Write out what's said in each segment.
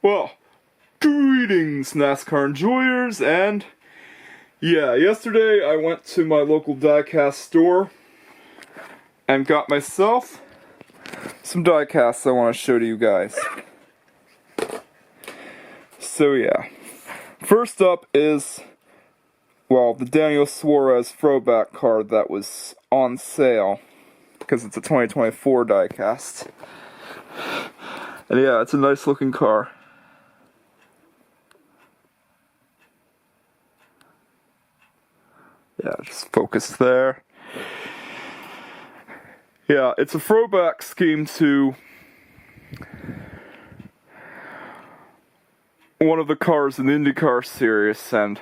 Well, greetings, NASCAR enjoyers, and yeah, yesterday I went to my local Diecast store and got myself some diecasts I want to show to you guys. So yeah, first up is, well, the Daniel Suarez throwback card that was on sale because it's a 2024 diecast. And yeah, it's a nice looking car. Yeah, just focus there. Yeah, it's a throwback scheme to one of the cars in the IndyCar series and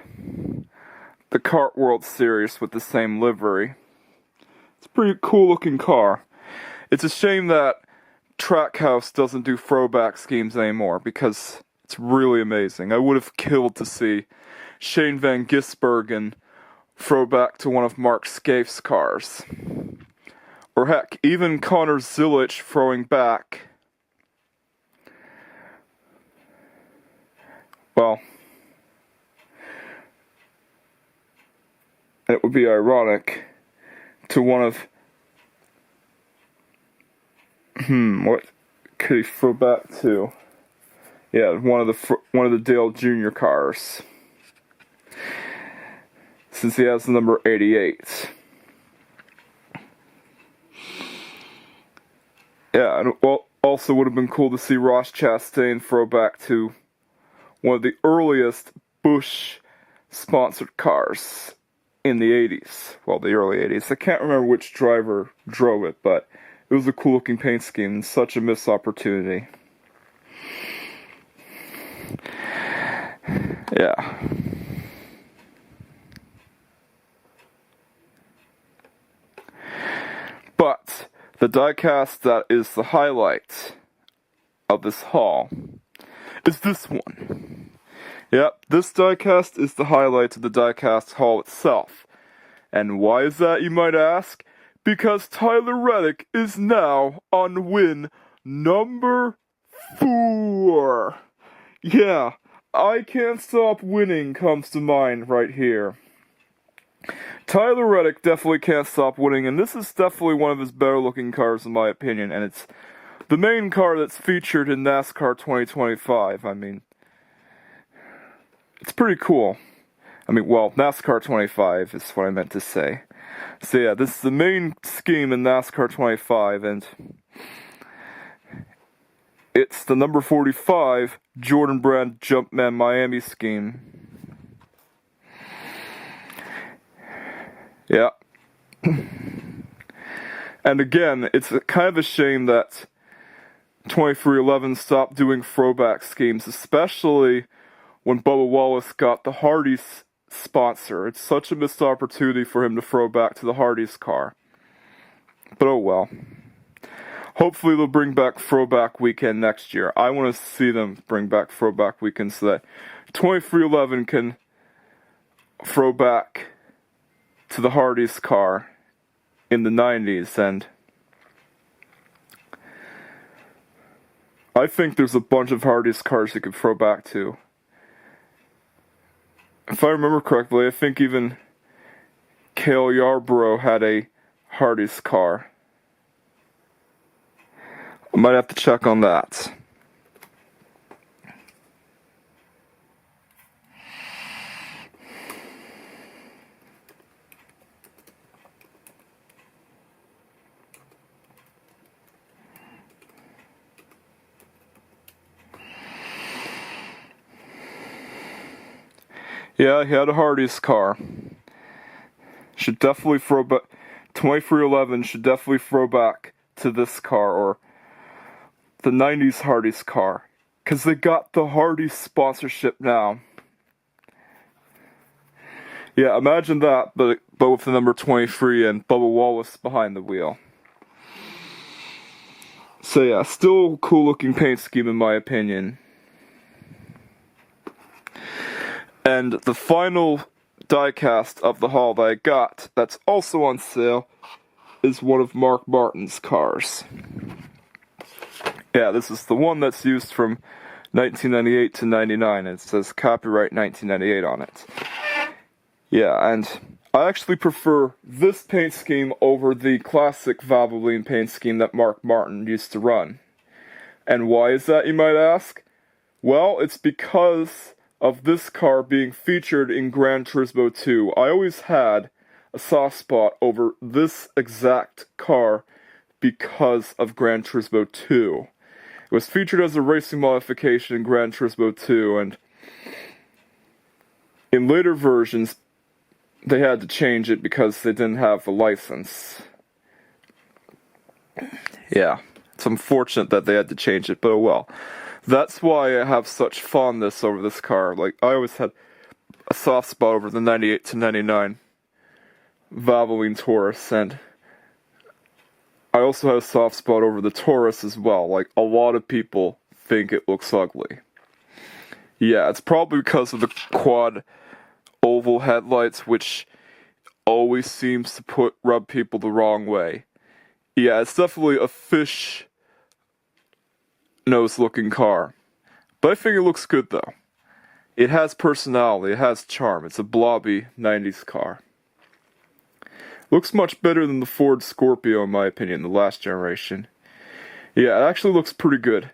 the Kart World series with the same livery. It's a pretty cool looking car. It's a shame that Trackhouse doesn't do throwback schemes anymore because it's really amazing. I would have killed to see Shane Van Gisbergen throwback to one of Mark Skaife's cars. Or heck, even Connor Zilic throwing back. Well, it would be ironic to one of... what could he throw back to? Yeah, one of the Dale Jr. cars. Since he has the number 88. Yeah, and also would have been cool to see Ross Chastain throw back to one of the earliest Busch-sponsored cars in the 80s. Well, the early 80s. I can't remember which driver drove it, but it was a cool-looking paint scheme and such a missed opportunity. Yeah. But the diecast that is the highlight of this haul is this one. Yep, this diecast is the highlight of the diecast haul itself. And why is that, you might ask? Because Tyler Reddick is now on win number 4. Yeah, I Can't Stop Winning comes to mind right here. Tyler Reddick definitely can't stop winning, and this is definitely one of his better looking cars in my opinion, and it's the main car that's featured in NASCAR 2025. I mean, it's pretty cool. I mean, well, NASCAR 25 is what I meant to say. So yeah, this is the main scheme in NASCAR 25, and it's the number 45 Jordan Brand Jumpman Miami scheme. Yeah. And again, it's kind of a shame that 2311 stopped doing throwback schemes, especially when Bubba Wallace got the Hardee's sponsor. It's such a missed opportunity for him to throw back to the Hardee's car. But oh well. Hopefully they'll bring back Throwback Weekend next year. I want to see them bring back Throwback Weekend so that 2311 can throw back to the Hardee's car in the 90s, and I think there's a bunch of Hardee's cars you could throw back to. If I remember correctly, I think even Cale Yarborough had a Hardee's car. I might have to check on that. Yeah, he had a Hardee's car. Should definitely throw back. 2311 should definitely throw back to this car, or the 90s Hardee's car. Because they got the Hardee's sponsorship now. Yeah, imagine that, but with the number 23 and Bubba Wallace behind the wheel. So yeah, still a cool looking paint scheme in my opinion. And the final diecast of the haul that I got that's also on sale is one of Mark Martin's cars. Yeah, this is the one that's used from 1998 to 99. It says copyright 1998 on it. Yeah, and I actually prefer this paint scheme over the classic Valvoline paint scheme that Mark Martin used to run. And why is that, you might ask? Well, it's because of this car being featured in Gran Turismo 2. I always had a soft spot over this exact car because of Gran Turismo 2. It was featured as a racing modification in Gran Turismo 2, and in later versions, they had to change it because they didn't have the license. Yeah, it's unfortunate that they had to change it, but oh well. That's why I have such fondness over this car. Like, I always had a soft spot over the 98 to 99 Valvoline Taurus, and I also have a soft spot over the Taurus as well. Like, a lot of people think it looks ugly. Yeah, it's probably because of the quad oval headlights, which always seems to rub people the wrong way. Yeah, it's definitely a fish nose looking car, but I think it looks good though. It has personality, it has charm. It's a blobby 90s car. Looks much better than the Ford Scorpio in my opinion, the last generation. Yeah, it actually looks pretty good.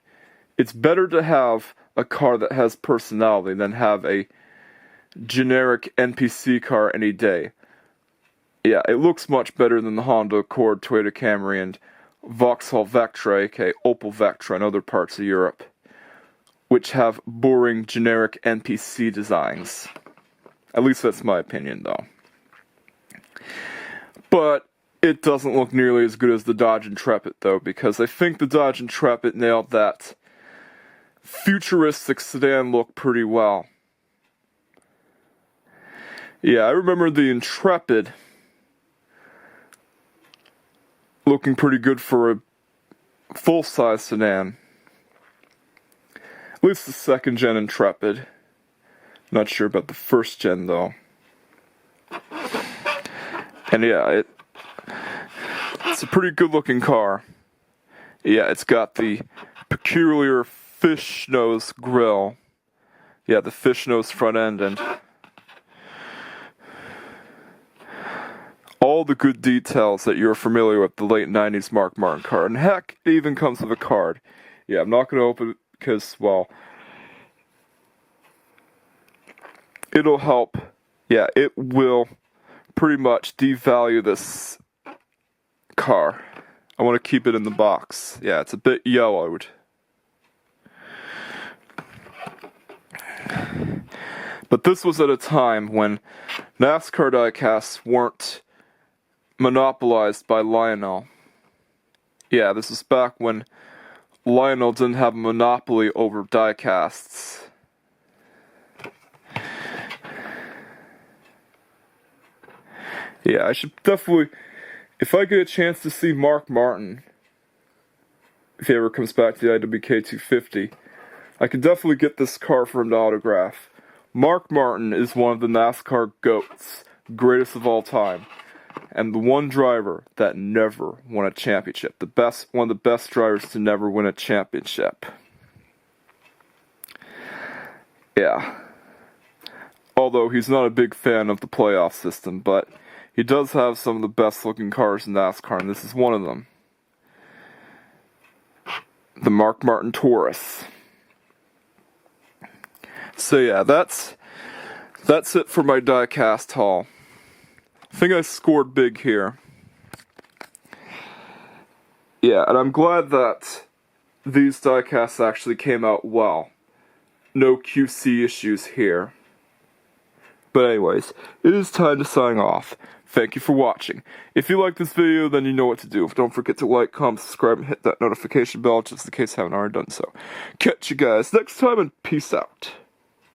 It's better to have a car that has personality than have a generic NPC car any day. Yeah, it looks much better than the Honda Accord, Toyota Camry, and Vauxhall Vectra, aka Opel Vectra, and other parts of Europe, which have boring, generic NPC designs. At least that's my opinion, though. But it doesn't look nearly as good as the Dodge Intrepid, though, because I think the Dodge Intrepid nailed that futuristic sedan look pretty well. Yeah, I remember the Intrepid looking pretty good for a full-size sedan. At least the second-gen Intrepid. Not sure about the first-gen, though. And yeah, it's a pretty good-looking car. Yeah, it's got the peculiar fish nose grille. Yeah, the fish nose front end, and all the good details that you're familiar with the late 90s Mark Martin car. And heck, it even comes with a card. Yeah, I'm not going to open it because, well, it'll help. Yeah, it will pretty much devalue this car. I want to keep it in the box. Yeah, it's a bit yellowed. But this was at a time when NASCAR diecasts weren't monopolized by Lionel. Yeah, this is back when Lionel didn't have a monopoly over diecasts. Yeah, I should definitely, if I get a chance to see Mark Martin, if he ever comes back to the IWK 250, I could definitely get this car for him to autograph. Mark Martin is one of the NASCAR GOATs, greatest of all time, and the one driver that never won a championship. One of the best drivers to never win a championship. Yeah. Although he's not a big fan of the playoff system, but he does have some of the best looking cars in NASCAR, and this is one of them. The Mark Martin Taurus. So yeah, that's it for my diecast haul. I think I scored big here. Yeah, and I'm glad that these diecasts actually came out well. No QC issues here. But anyways, it is time to sign off. Thank you for watching. If you like this video, then you know what to do. Don't forget to like, comment, subscribe, and hit that notification bell just in case I haven't already done so. Catch you guys next time, and peace out.